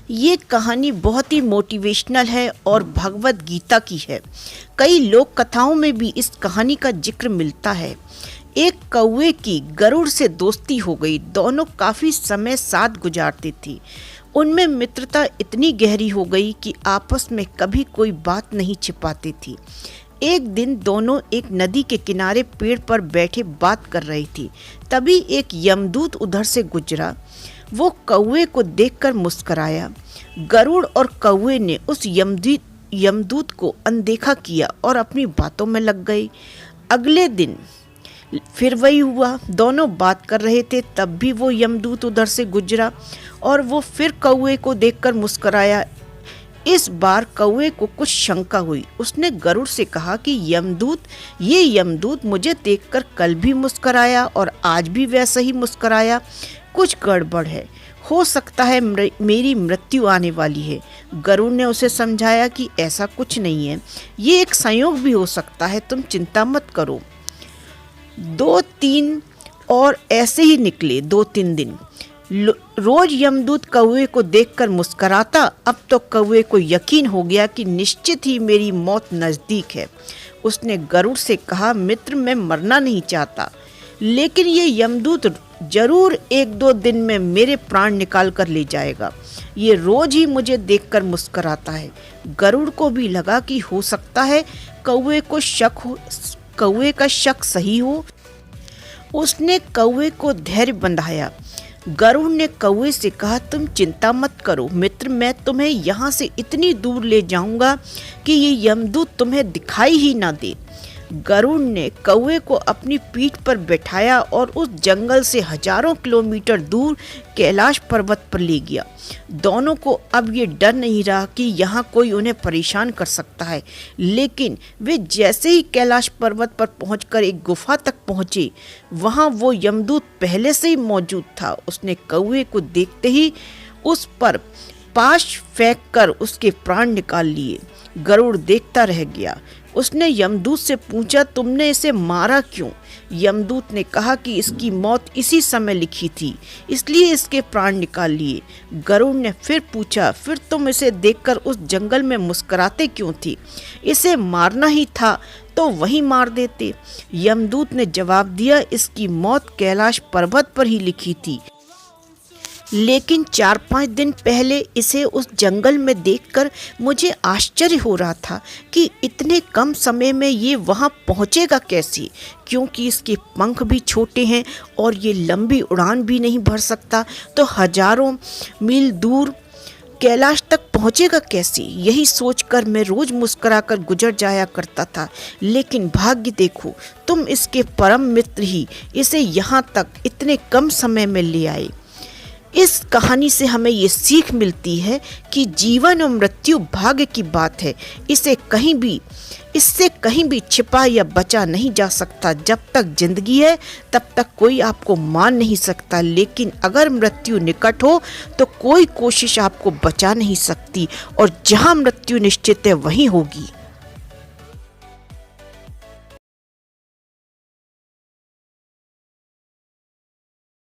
ये कहानी बहुत ही मोटिवेशनल है और भगवत गीता की है। कई लोक कथाओं में भी इस कहानी का जिक्र मिलता है। एक कौवे की गरुड़ से दोस्ती हो गई। दोनों काफी समय साथ गुजारती थी। उनमें मित्रता इतनी गहरी हो गई कि आपस में कभी कोई बात नहीं छिपाती थी। एक दिन दोनों एक नदी के किनारे पेड़ पर बैठे बात कर रही थी। तभी एक यमदूत उधर से गुजरा। वो कौवे को देखकर मुस्कराया। गरुड़ और कौवे ने उस यमदूत को अनदेखा किया और अपनी बातों में लग गए। अगले दिन फिर वही हुआ। दोनों बात कर रहे थे, तब भी वो यमदूत उधर से गुजरा और वो फिर कौवे को देखकर मुस्कराया। इस बार कौवे को कुछ शंका हुई। उसने गरुड़ से कहा कि ये यमदूत मुझे देखकर कल भी मुस्कराया और आज भी वैसा ही मुस्कराया। कुछ गड़बड़ है। हो सकता है मेरी मृत्यु आने वाली है। गरुड़ ने उसे समझाया कि ऐसा कुछ नहीं है, ये एक संयोग भी हो सकता है, तुम चिंता मत करो। 2-3 और ऐसे ही निकले 2-3 दिन। रोज यमदूत कौवे को देखकर मुस्कराता। अब तो कौवे को यकीन हो गया कि निश्चित ही मेरी मौत नज़दीक है। उसने गरुड़ से कहा, मित्र, मैं मरना नहीं चाहता, लेकिन ये यमदूत जरूर 1-2 दिन में मेरे प्राण निकाल कर ले जाएगा। ये रोज ही मुझे देखकर मुस्कराता है। गरुड़ को भी लगा कि हो सकता है कौवे का शक सही हो। उसने कौवे को धैर्य बंधाया। गरुड़ ने कौवे से कहा, तुम चिंता मत करो मित्र, मैं तुम्हें यहाँ से इतनी दूर ले जाऊंगा कि ये यमदूत तुम्हें दिखाई ही ना दे। गरुड़ ने कौवे को अपनी पीठ पर बैठाया और उस जंगल से हजारों किलोमीटर दूर कैलाश पर्वत पर ले गया। दोनों को अब ये डर नहीं रहा कि यहाँ कोई उन्हें परेशान कर सकता है। लेकिन वे जैसे ही कैलाश पर्वत पर पहुंचकर एक गुफा तक पहुंचे, वहाँ वो यमदूत पहले से ही मौजूद था। उसने कौवे को देखते ही उस पर पाश फेंक कर उसके प्राण निकाल लिए। गरुड़ देखता रह गया। उसने यमदूत से पूछा, तुमने इसे मारा क्यों? यमदूत ने कहा कि इसकी मौत इसी समय लिखी थी, इसलिए इसके प्राण निकाल लिए। गरुड़ ने फिर पूछा, फिर तुम इसे देखकर उस जंगल में मुस्कुराते क्यों थी? इसे मारना ही था तो वहीं मार देते। यमदूत ने जवाब दिया, इसकी मौत कैलाश पर्वत पर ही लिखी थी, लेकिन 4-5 दिन पहले इसे उस जंगल में देखकर मुझे आश्चर्य हो रहा था कि इतने कम समय में ये वहाँ पहुँचेगा कैसे, क्योंकि इसके पंख भी छोटे हैं और ये लंबी उड़ान भी नहीं भर सकता, तो हजारों मील दूर कैलाश तक पहुँचेगा कैसे? यही सोचकर मैं रोज मुस्कुराकर गुजर जाया करता था। लेकिन भाग्य देखो, तुम इसके परम मित्र ही इसे यहाँ तक इतने कम समय में ले आए। इस कहानी से हमें ये सीख मिलती है कि जीवन और मृत्यु भाग्य की बात है। इससे कहीं भी छिपा या बचा नहीं जा सकता। जब तक जिंदगी है तब तक कोई आपको मान नहीं सकता, लेकिन अगर मृत्यु निकट हो तो कोई कोशिश आपको बचा नहीं सकती, और जहाँ मृत्यु निश्चित है वहीं होगी।